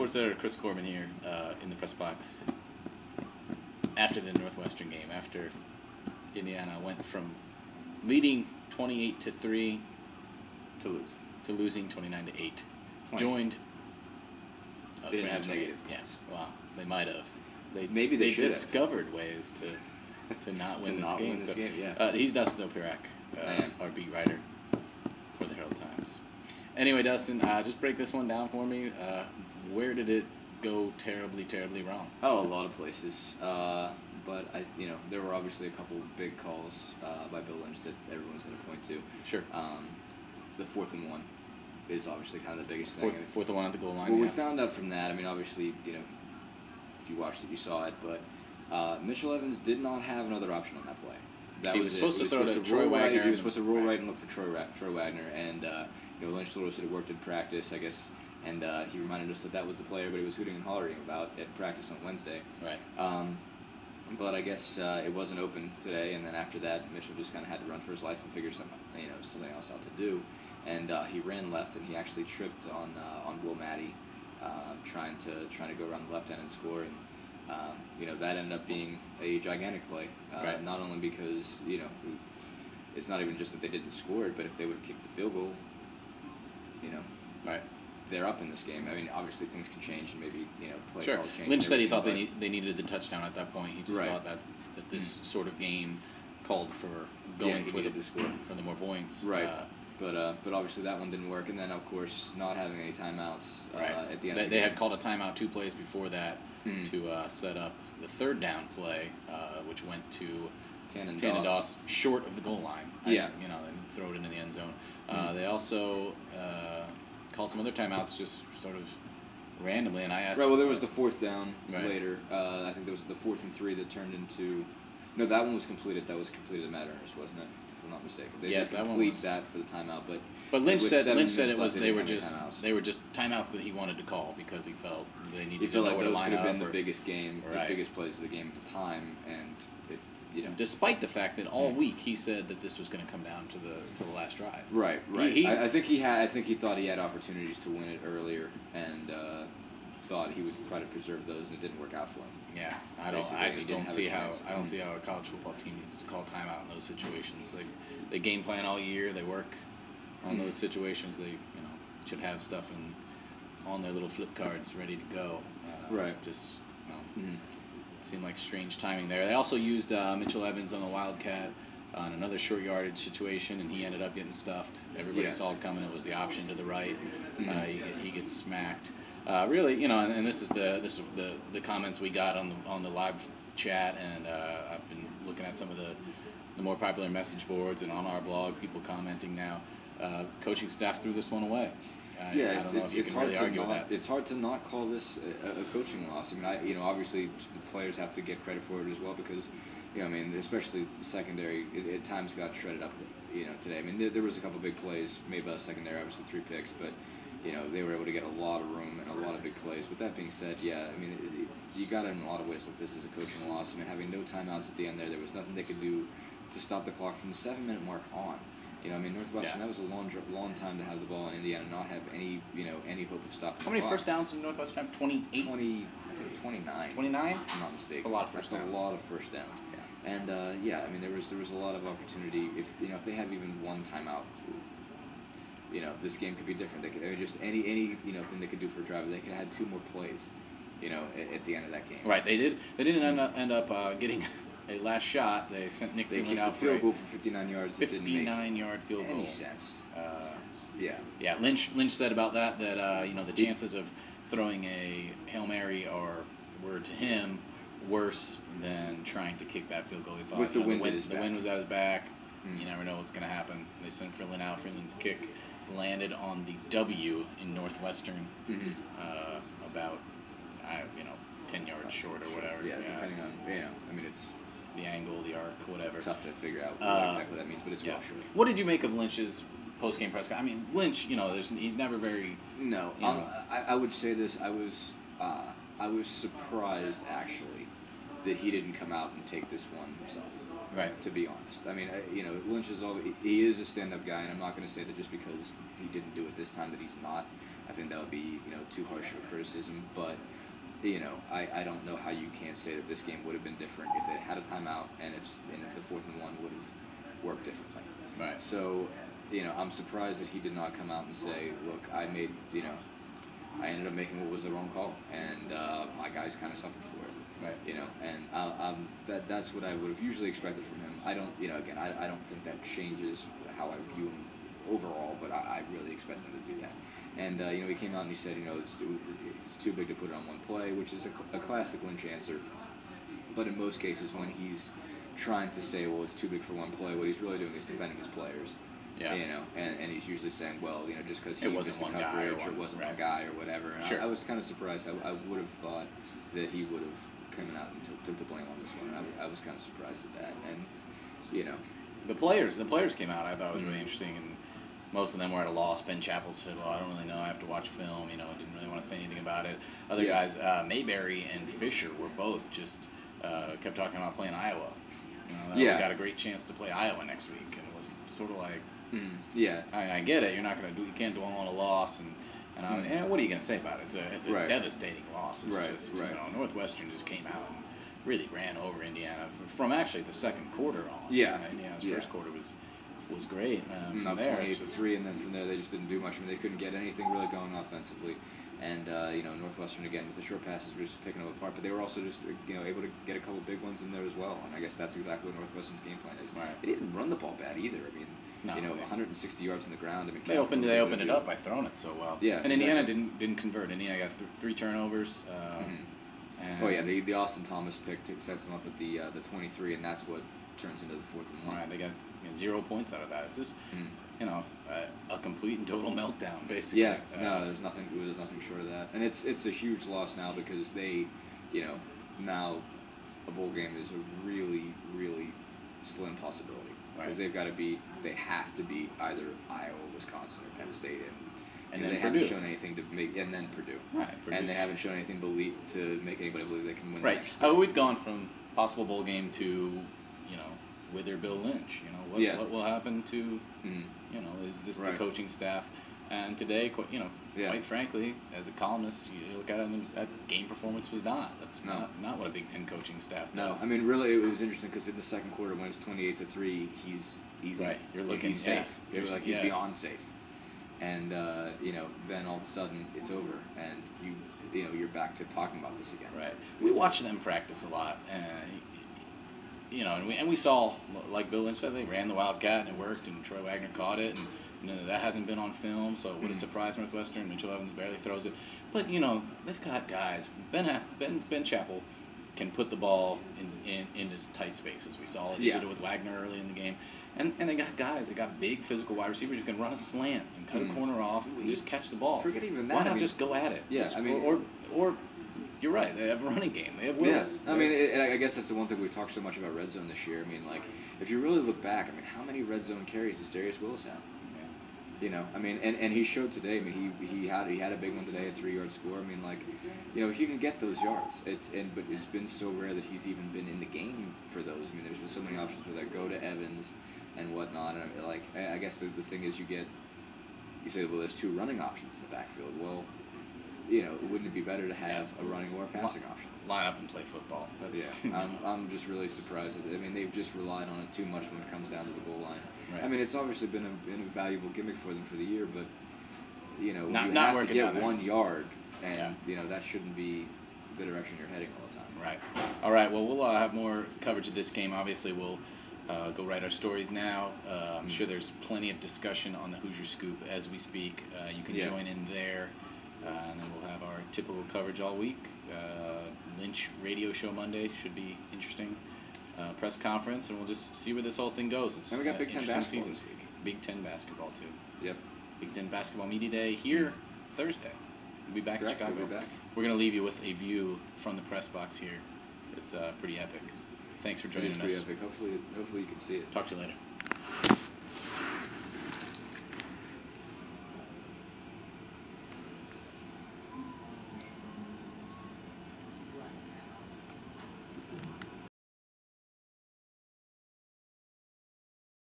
sports editor Chris Korman here in the press box after the Northwestern game, after Indiana went from leading 28-3 to losing 29-8. Joined. They didn't have negative. Yes. Wow. They might have. Maybe they should have discovered ways to not win this game. He's Dustin Dopirak, our beat writer for the Herald-Times. Anyway, Dustin, just break this one down for me. Where did it go terribly, terribly wrong? Oh, a lot of places. But there were obviously a couple big calls by Bill Lynch that everyone's going to point to. Sure. The 4th and 1 is obviously kind of the biggest thing. Fourth and 1 at the goal line. Well, we found out from that. I mean, obviously, if you watched it, you saw it. But Mitchell Evans did not have another option on that play. He was supposed to throw to Troy Wagner. He was supposed to roll right and look for Troy Wagner. And Lynch told us that it worked in practice, I guess. And he reminded us that was the player, but he was hooting and hollering about at practice on Wednesday. Right. But I guess it wasn't open today, and then after that, Mitchell just kind of had to run for his life and figure something else out to do. And he ran left, and he actually tripped on Will Maddie, trying to go around the left end and score. And that ended up being a gigantic play. Right. Not only because it's not even just that they didn't score it, but if they would have kicked the field goal, right. They're up in this game. I mean, obviously things can change, and maybe play sure. calls change. Lynch said he thought they needed the touchdown at that point. He just thought that this sort of game called for going for the more points. Right. But obviously that one didn't work, and then of course not having any timeouts at the end. Of the they game. had called a timeout 2 plays before that to set up the 3rd down play, which went to Tannen Doss short of the goal line. They didn't throw it into the end zone. They also called some other timeouts just sort of randomly, and I asked. Right. Well, there was the 4th down later. I think there was the 4th and 3 that turned into. No, that one was completed. That was completed at Matt Ernst, wasn't it? If I'm not mistaken. They did complete that for the timeout, but Lynch said it was they were just timeouts that he wanted to call because he felt they needed to know where to line up. He felt like those could have been the biggest game, the biggest plays of the game at the time, and despite the fact that all week he said that this was going to come down to the last drive. Right. I think he thought he had opportunities to win it earlier, and thought he would try to preserve those, and it didn't work out for him. Yeah, I just don't see how a college football team needs to call timeout in those situations. They game plan all year. They work on those situations. They should have stuff on their little flip cards ready to go. Just seemed like strange timing there. They also used Mitchell Evans on the Wildcat on another short yardage situation, and he ended up getting stuffed. Everybody saw it coming. It was the option to the right. He gets smacked. Really, and this is the comments we got on the live chat, and I've been looking at some of the more popular message boards and on our blog. People commenting now. Coaching staff threw this one away. I don't know if you can really argue with that. It's hard to not call this a coaching loss. I mean, obviously the players have to get credit for it as well because, especially the secondary at times got shredded up. Today. I mean, there was a couple big plays made by the secondary, obviously 3 picks, but they were able to get a lot of room and a lot of big plays. With that being said, you got to in a lot of ways look this as a coaching loss. I mean, having no timeouts at the end there was nothing they could do to stop the clock from the 7-minute mark on. Northwestern, that was a long time to have the ball in Indiana and not have any hope of stopping. How many first downs did Northwestern have? 28? I think 29. 29? If I'm not mistaken. That's a lot of first downs. That's a lot of first downs. Yeah. And there was a lot of opportunity. If they have even one timeout, this game could be different. They could just any thing they could do for a drive. They could have had 2 more plays, at the end of that game. Right. They did. They didn't end up getting a last shot. They sent Nick Freeman out for a field goal for 59 yards. 59-yard field goal. Any sense? Yeah. Lynch said about that the chances of throwing a Hail Mary were to him worse than trying to kick that field goal. He thought with the wind was at his back. You never know what's going to happen. They sent Freeland out. Freeland's kick landed on the W in Northwestern, about 10 yards short or whatever. Yeah, depending on it's the angle, the arc, whatever. Tough to figure out what exactly that means, but it's well short. What did you make of Lynch's post-game press conference? I mean, Lynch, he's never very. No, I would say this. I was surprised actually that he didn't come out and take this one himself. Right. To be honest, I mean, Lynch he is a stand-up guy, and I'm not going to say that just because he didn't do it this time that he's not. I think that would be too harsh of a criticism, but. I don't know how you can't say that this game would have been different if it had a timeout and if the 4th and 1 would have worked differently. Right. So, I'm surprised that he did not come out and say, look, I ended up making what was the wrong call, and my guys kind of suffered for it. Right. And that's what I would have usually expected from him. I don't, again, I don't think that changes how I view him overall, but I really expect him to do that. And he came out and he said, it's too big to put it on one play, which is a classic Lynch answer. But in most cases, when he's trying to say, well, it's too big for one play, what he's really doing is defending his players. Yeah. And he's usually saying, well, just because he wasn't missed the one guy coverage or it wasn't one guy or whatever. And sure. I was kind of surprised. I would have thought that he would have come out and took the blame on this one. I was kind of surprised at that. And, The players came out. I thought it was really interesting, and most of them were at a loss. Ben Chappell said, well, I don't really know. I have to watch film. Didn't really want to say anything about it. Other guys, Mayberry and Fisher were both just kept talking about playing Iowa. We got a great chance to play Iowa next week, and it was sort of like, I get it. You can't dwell on a loss, and what are you going to say about it? It's a devastating loss. It's just Northwestern just came out and really ran over Indiana from actually the second quarter on. Yeah, Indiana's first quarter was great. From there, there, 28-3, and then from there they just didn't do much. I mean, they couldn't get anything really going offensively. And Northwestern again with the short passes were just picking them apart, but they were also just able to get a couple big ones in there as well. And I guess that's exactly what Northwestern's game plan is. Right. They didn't run the ball bad either. I mean, 160 yards on the ground. I mean, they opened it up by throwing it so well. Yeah, and Indiana didn't convert. Indiana got 3 turnovers. The Austin Thomas pick sets them up at the 23, and that's what turns into the 4th and 1. Right, they got 0 points out of that. It's just a complete and total meltdown, basically. Yeah, no, there's nothing short of that, and it's a huge loss now because they, now a bowl game is a really, really slim possibility because they have to beat either Iowa, Wisconsin, or Penn State, and they haven't shown anything to make, and then Purdue, and they haven't shown anything to make anybody believe they can win. Right. We've gone from possible bowl game to, wither Bill Lynch. What will happen to, is this the coaching staff? And today, quite frankly, as a columnist, you look at it and that game performance was not. That's not what a Big Ten coaching staff does. No, I mean, really, it was interesting because in the second quarter, when it's 28-3, he's right. You're looking he's safe. He's beyond safe. And then all of a sudden it's over, and you're back to talking about this again. Right. We watch them practice a lot, and we saw, like Bill Lynch said, they ran the Wildcat and it worked, and Troy Wagner caught it, and that hasn't been on film, so it would have surprised Northwestern. Mitchell Evans barely throws it, but they've got guys. Ben Chappell can put the ball in his tight spaces. We saw it. He did it with Wagner early in the game. And they got guys. They got big physical wide receivers who can run a slant and cut a corner off and just catch the ball. Forget even that. Why not just go at it? Yeah, or you're right. They have a running game. They have Willis. Yeah. I mean, and I guess that's the one thing we've talked so much about red zone this year. I mean, like, if you really look back, I mean, how many red zone carries has Darius Willis had? I mean, and he showed today. I mean, he had a big one today, a 3-yard score. I mean, like, he can get those yards. But it's been so rare that he's even been in the game for those. I mean, there's been so many options where they go to Evans and whatnot. And I guess the thing is, you say, well, there's 2 running options in the backfield. Well, wouldn't it be better to have a running or a passing option? Line up and play football. I'm just really surprised. I mean, they've just relied on it too much when it comes down to the goal line. Right. I mean, it's obviously been a valuable gimmick for them for the year, but you not have to get 1 yard, and Yeah. That shouldn't be the direction you're heading all the time. Right. All right. Well, we'll have more coverage of this game. Obviously, we'll go write our stories now. I'm sure there's plenty of discussion on the Hoosier Scoop as we speak. You can join in there, and then we'll have our typical coverage all week. Lynch radio show Monday should be interesting. Press conference, and we'll just see where this whole thing goes. It's and we got Big Ten basketball season. this week. Big Ten basketball too. Yep. Big Ten basketball media day here Thursday. We'll be back Correct, in Chicago. we'll be back. We're going to leave you with a view from the press box here. It's pretty epic. Thanks for joining us. It is pretty epic. Hopefully you can see it. Talk to you later.